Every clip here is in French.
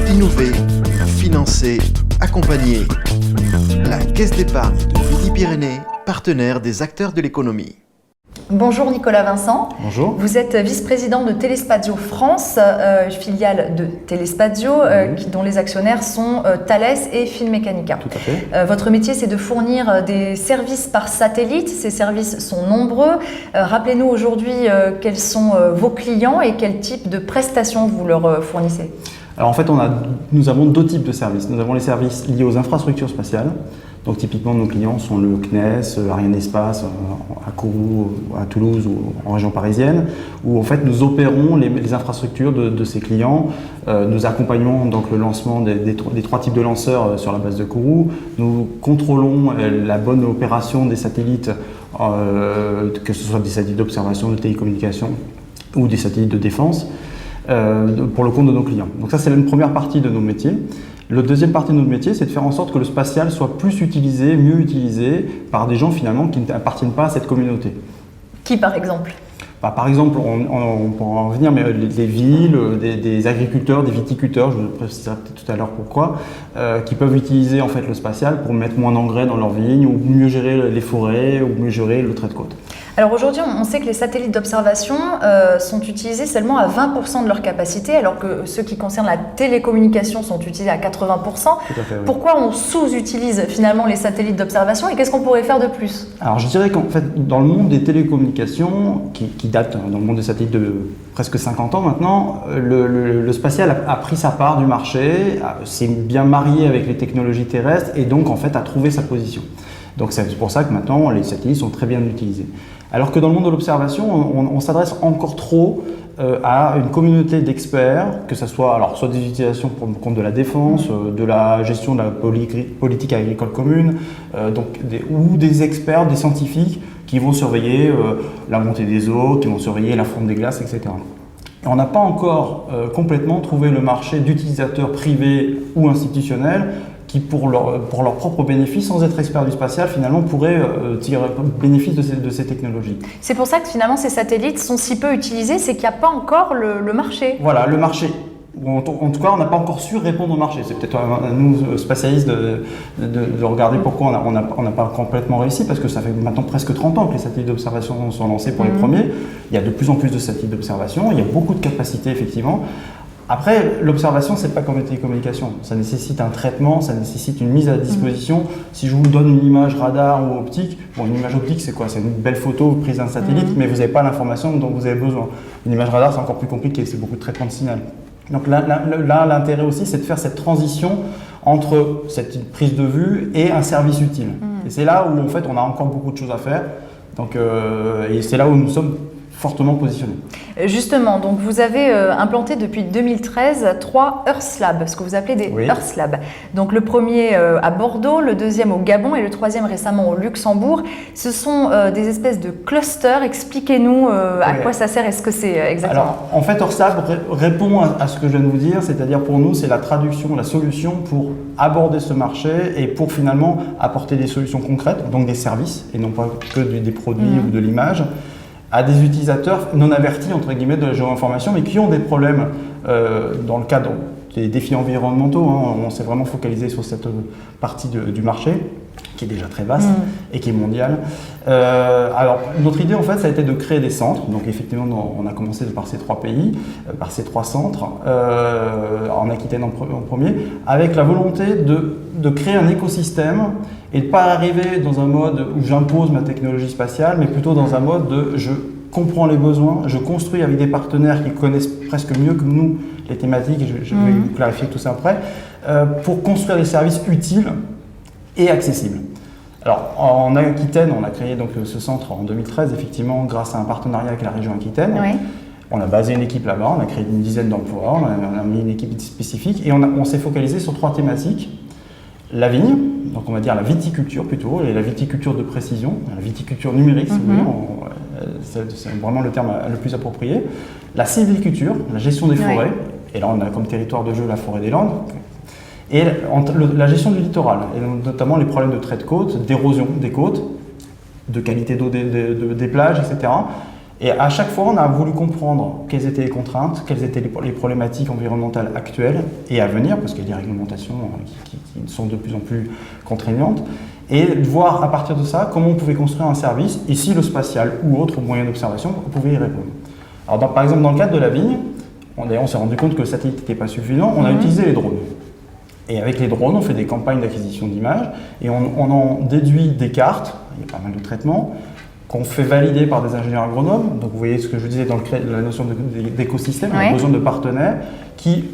Innover, financer, accompagner. La Caisse d'épargne de Midi-Pyrénées, partenaire des acteurs de l'économie. Bonjour Nicolas Vincent. Bonjour. Vous êtes vice-président de Telespadio France, filiale de Telespadio, dont les actionnaires sont Thales et Finmeccanica. Tout à fait. Votre métier, c'est de fournir des services par satellite. Ces services sont nombreux. Rappelez-nous aujourd'hui quels sont vos clients et quel type de prestations vous leur fournissez. Alors en fait, nous avons deux types de services. Nous avons les services liés aux infrastructures spatiales. Donc typiquement, nos clients sont le CNES, Arianespace à Kourou, à Toulouse ou en région parisienne, où en fait nous opérons les infrastructures de ces clients. Nous accompagnons donc le lancement des trois types de lanceurs sur la base de Kourou. Nous contrôlons la bonne opération des satellites, que ce soit des satellites d'observation, de télécommunication ou des satellites de défense, pour le compte de nos clients. Donc ça, c'est une première partie de nos métiers. La deuxième partie de notre métier, c'est de faire en sorte que le spatial soit plus utilisé, mieux utilisé par des gens finalement qui n'appartiennent pas à cette communauté. Qui par exemple ? Par exemple, on pourra en revenir, mais les villes, des agriculteurs, des viticulteurs, je vous préciserai peut-être tout à l'heure pourquoi, qui peuvent utiliser en fait le spatial pour mettre moins d'engrais dans leurs vignes, ou mieux gérer les forêts, ou mieux gérer le trait de côte. Alors aujourd'hui, on sait que les satellites d'observation sont utilisés seulement à 20% de leur capacité, alors que ceux qui concernent la télécommunication sont utilisés à 80%. Tout à fait, oui. Pourquoi on sous-utilise finalement les satellites d'observation et qu'est-ce qu'on pourrait faire de plus ? Alors je dirais qu'en fait, dans le monde des télécommunications, qui date dans le monde des satellites de presque 50 ans maintenant, le spatial a pris sa part du marché, s'est bien marié avec les technologies terrestres et donc en fait a trouvé sa position. Donc c'est pour ça que maintenant les satellites sont très bien utilisés. Alors que dans le monde de l'observation, on s'adresse encore trop à une communauté d'experts, que ce soit des utilisations pour le compte de la défense, de la gestion de la politique agricole commune, ou des experts, des scientifiques qui vont surveiller la montée des eaux, qui vont surveiller la fonte des glaces, etc. Et on n'a pas encore complètement trouvé le marché d'utilisateurs privés ou institutionnels qui, pour leur propre bénéfice, sans être experts du spatial, finalement pourraient tirer bénéfice de ces technologies. C'est pour ça que finalement ces satellites sont si peu utilisés, c'est qu'il n'y a pas encore le marché. Voilà, le marché. En tout cas, on n'a pas encore su répondre au marché. C'est peut-être à nous, spécialistes, de regarder pourquoi on n'a pas complètement réussi, parce que ça fait maintenant presque 30 ans que les satellites d'observation sont lancés pour les premiers. Il y a de plus en plus de satellites d'observation, il y a beaucoup de capacités, effectivement. Après, l'observation, c'est pas comme les télécommunications. Ça nécessite un traitement, ça nécessite une mise à disposition. Si je vous donne une image radar ou optique, une image optique, c'est quoi ? C'est une belle photo prise d'un satellite, mais vous n'avez pas l'information dont vous avez besoin. Une image radar, c'est encore plus compliqué, c'est beaucoup de traitement de signal. Donc là, l'intérêt aussi, c'est de faire cette transition entre cette prise de vue et un service utile. Et c'est là où, en fait, on a encore beaucoup de choses à faire. Donc, et c'est là où nous sommes fortement positionnés. Justement, donc vous avez implanté depuis 2013 3 Earth Labs, ce que vous appelez des Earth Labs. Donc le premier à Bordeaux, le deuxième au Gabon et le troisième récemment au Luxembourg. Ce sont des espèces de clusters. Expliquez-nous à quoi ça sert et ce que c'est exactement. Alors, en fait, Earth Lab répond à ce que je viens de vous dire, c'est-à-dire pour nous, c'est la traduction, la solution pour aborder ce marché et pour finalement apporter des solutions concrètes, donc des services et non pas que des produits ou de l'image, à des utilisateurs non avertis, entre guillemets, de la géoinformation, mais qui ont des problèmes dans le cadre des défis environnementaux. On s'est vraiment focalisé sur cette partie du marché, qui est déjà très vaste et qui est mondiale. Alors, notre idée, en fait, ça a été de créer des centres. Donc, effectivement, on a commencé par ces 3 pays, par ces 3 centres, en Aquitaine en premier, avec la volonté de créer un écosystème et de ne pas arriver dans un mode où j'impose ma technologie spatiale, mais plutôt dans un mode de je comprends les besoins, je construis avec des partenaires qui connaissent presque mieux que nous les thématiques, et je vais vous clarifier tout ça après, pour construire des services utiles et accessibles. Alors, en Aquitaine, on a créé donc ce centre en 2013, effectivement, grâce à un partenariat avec la région Aquitaine. Oui. On a basé une équipe là-bas, on a créé une dizaine d'emplois, on a mis une équipe spécifique et on s'est focalisé sur 3 thématiques. La vigne, donc on va dire la viticulture plutôt, et la viticulture de précision, la viticulture numérique, si vous voulez, c'est vraiment le terme le plus approprié. La sylviculture, la gestion des forêts, et là on a comme territoire de jeu la forêt des Landes, et la gestion du littoral, et notamment les problèmes de trait de côte, d'érosion des côtes, de qualité d'eau des plages, etc. Et à chaque fois, on a voulu comprendre quelles étaient les contraintes, quelles étaient les problématiques environnementales actuelles et à venir, parce qu'il y a des réglementations qui sont de plus en plus contraignantes, et de voir à partir de ça comment on pouvait construire un service, et si le spatial ou autre moyen d'observation pouvait y répondre. Alors par exemple, dans le cadre de la vigne, on s'est rendu compte que le satellite n'était pas suffisant, on a utilisé les drones. Et avec les drones, on fait des campagnes d'acquisition d'images, et on en déduit des cartes, il y a pas mal de traitements, qu'on fait valider par des ingénieurs agronomes. Donc vous voyez ce que je disais dans la notion d'écosystème, on a besoin de partenaires qui,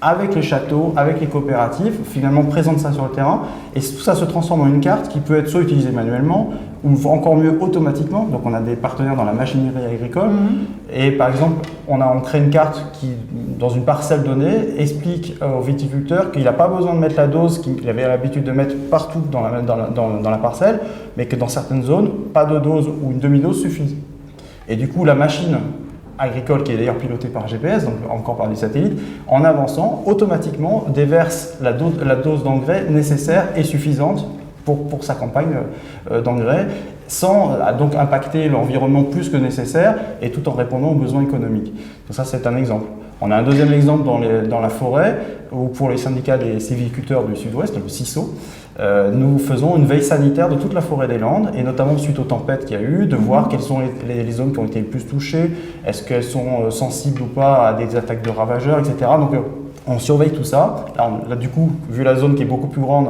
avec les châteaux, avec les coopératives, finalement présentent ça sur le terrain, et tout ça se transforme en une carte qui peut être soit utilisée manuellement, ou encore mieux automatiquement. Donc on a des partenaires dans la machinerie agricole, et par exemple on crée une carte qui, dans une parcelle donnée, explique au viticulteur qu'il n'a pas besoin de mettre la dose qu'il avait l'habitude de mettre partout dans la parcelle, mais que dans certaines zones, pas de dose ou une demi-dose suffit. Et du coup la machine agricole, qui est d'ailleurs pilotée par GPS, donc encore par des satellites, en avançant, automatiquement déverse la dose d'engrais nécessaire et suffisante pour sa campagne d'engrais, sans donc impacter l'environnement plus que nécessaire et tout en répondant aux besoins économiques. Donc ça, c'est un exemple. On a un deuxième exemple dans la forêt, où pour les syndicats des sylviculteurs du Sud-Ouest, le CISO, nous faisons une veille sanitaire de toute la forêt des Landes, et notamment suite aux tempêtes qu'il y a eu, de voir quelles sont les zones qui ont été les plus touchées, est-ce qu'elles sont sensibles ou pas à des attaques de ravageurs, etc. Donc on surveille tout ça. Là, du coup, vu la zone qui est beaucoup plus grande,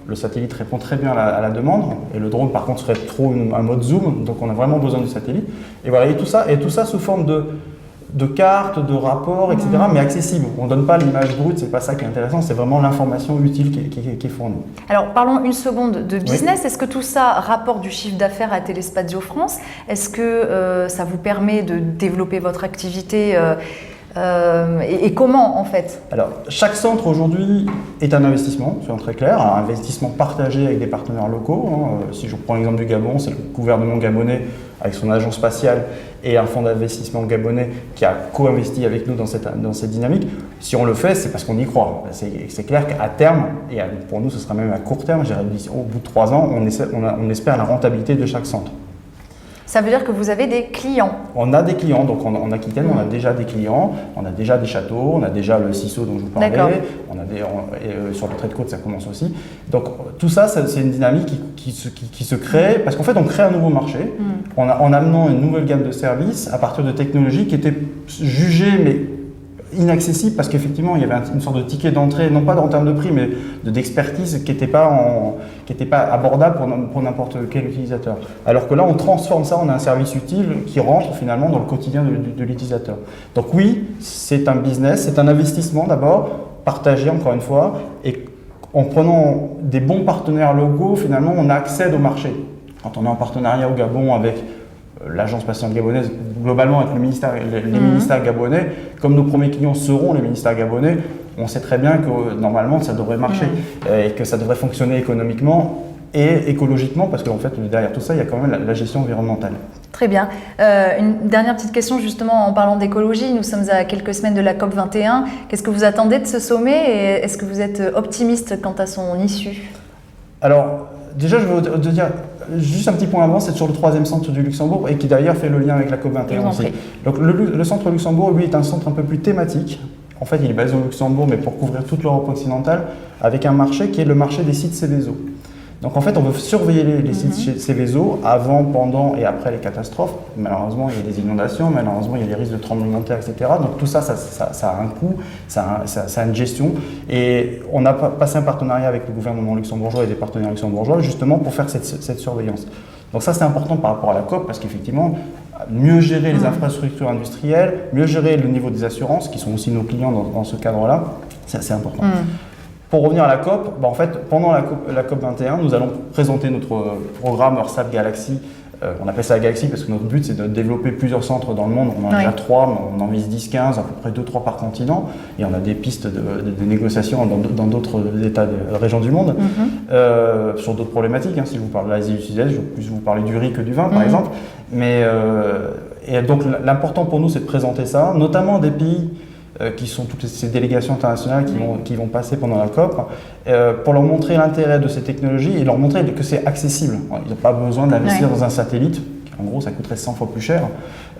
le satellite répond très bien à la demande, et le drone par contre serait trop un mode zoom, donc on a vraiment besoin du satellite. Et voilà, et tout ça sous forme de cartes, de rapports, etc., mais accessible. On ne donne pas l'image brute, c'est pas ça qui est intéressant, c'est vraiment l'information utile qui est fournie. Alors parlons une seconde de business. Oui. Est-ce que tout ça rapporte du chiffre d'affaires à Téléspatio France? Est-ce que ça vous permet de développer votre activité et comment en fait? Alors chaque centre aujourd'hui est un investissement, soyons très clairs, un investissement partagé avec des partenaires locaux. Si je prends l'exemple du Gabon, c'est le gouvernement gabonais avec son agence spatiale et un fonds d'investissement gabonais qui a co-investi avec nous dans cette dynamique. Si on le fait, c'est parce qu'on y croit. C'est clair qu'à terme, et pour nous ce sera même à court terme, au bout de 3 ans, on espère la rentabilité de chaque centre. Ça veut dire que vous avez des clients? On a des clients, donc en Aquitaine, on a déjà des clients, on a déjà des châteaux, on a déjà le CISO dont je vous parlais, sur le trait de côte ça commence aussi. Donc tout ça, c'est une dynamique qui se crée, parce qu'en fait on crée un nouveau marché en amenant une nouvelle gamme de services à partir de technologies qui étaient jugées mais inaccessible, parce qu'effectivement il y avait une sorte de ticket d'entrée, non pas en termes de prix, mais d'expertise qui n'était pas abordable pour n'importe quel utilisateur. Alors que là on transforme ça en un service utile qui rentre finalement dans le quotidien de l'utilisateur. Donc oui, c'est un business, c'est un investissement d'abord, partagé encore une fois, et en prenant des bons partenaires locaux, finalement on accède au marché. Quand on est en partenariat au Gabon avec l'agence spatiale gabonaise, globalement avec les ministères gabonais, comme nos premiers clients seront les ministères gabonais, on sait très bien que normalement ça devrait marcher et que ça devrait fonctionner économiquement et écologiquement, parce qu'en fait derrière tout ça il y a quand même la gestion environnementale. Très bien. Une dernière petite question justement en parlant d'écologie, nous sommes à quelques semaines de la COP21, qu'est-ce que vous attendez de ce sommet et est-ce que vous êtes optimiste quant à son issue? Alors déjà je veux te dire juste un petit point avant, c'est sur le 3e centre du Luxembourg et qui d'ailleurs fait le lien avec la COP21 aussi. Donc le centre Luxembourg, lui, est un centre un peu plus thématique. En fait, il est basé au Luxembourg, mais pour couvrir toute l'Europe occidentale, avec un marché qui est le marché des sites Seveso. Donc en fait, on veut surveiller les sites Seveso avant, pendant et après les catastrophes. Malheureusement, il y a des inondations, malheureusement, il y a des risques de tremblements de terre, etc. Donc tout ça, ça a un coût, ça a une gestion. Et on a passé un partenariat avec le gouvernement luxembourgeois et des partenaires luxembourgeois justement pour faire cette surveillance. Donc ça, c'est important par rapport à la COP parce qu'effectivement, mieux gérer les infrastructures industrielles, mieux gérer le niveau des assurances, qui sont aussi nos clients dans ce cadre-là, c'est assez important. Pour revenir à la COP, en fait, pendant la COP 21, nous allons présenter notre programme EarthLab Galaxy. On appelle ça la Galaxy parce que notre but, c'est de développer plusieurs centres dans le monde. On en a déjà 3, mais on en vise 10-15, à peu près 2-3 par continent. Et on a des pistes de négociations dans d'autres états de régions du monde, sur d'autres problématiques. Si je vous parle de l'Asie du Sud-Est, je vais plus vous parler du riz que du vin, par exemple. Mais, et donc, l'important pour nous, c'est de présenter ça, notamment des pays qui sont toutes ces délégations internationales qui vont passer pendant la COP, pour leur montrer l'intérêt de ces technologies et leur montrer que c'est accessible. Ils n'ont pas besoin d'investir dans un satellite, en gros ça coûterait 100 fois plus cher,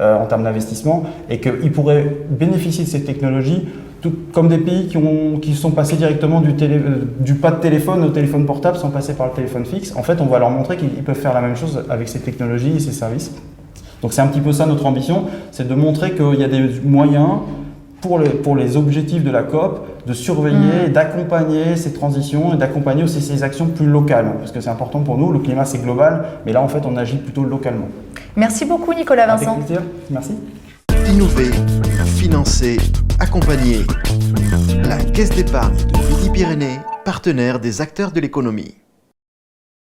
en termes d'investissement et qu'ils pourraient bénéficier de ces technologies tout comme des pays qui sont passés directement du pas de téléphone au téléphone portable sans passer par le téléphone fixe. En fait, on va leur montrer qu'ils peuvent faire la même chose avec ces technologies et ces services. Donc c'est un petit peu ça notre ambition, c'est de montrer qu'il y a des moyens pour les objectifs de la COP, de surveiller, d'accompagner ces transitions et d'accompagner aussi ces actions plus locales. Parce que c'est important pour nous, le climat c'est global, mais là en fait on agit plutôt localement. Merci beaucoup Nicolas Vincent. Avec plaisir, merci. Innover, financer, accompagner. La Caisse d'épargne de Midi-Pyrénées, partenaire des acteurs de l'économie.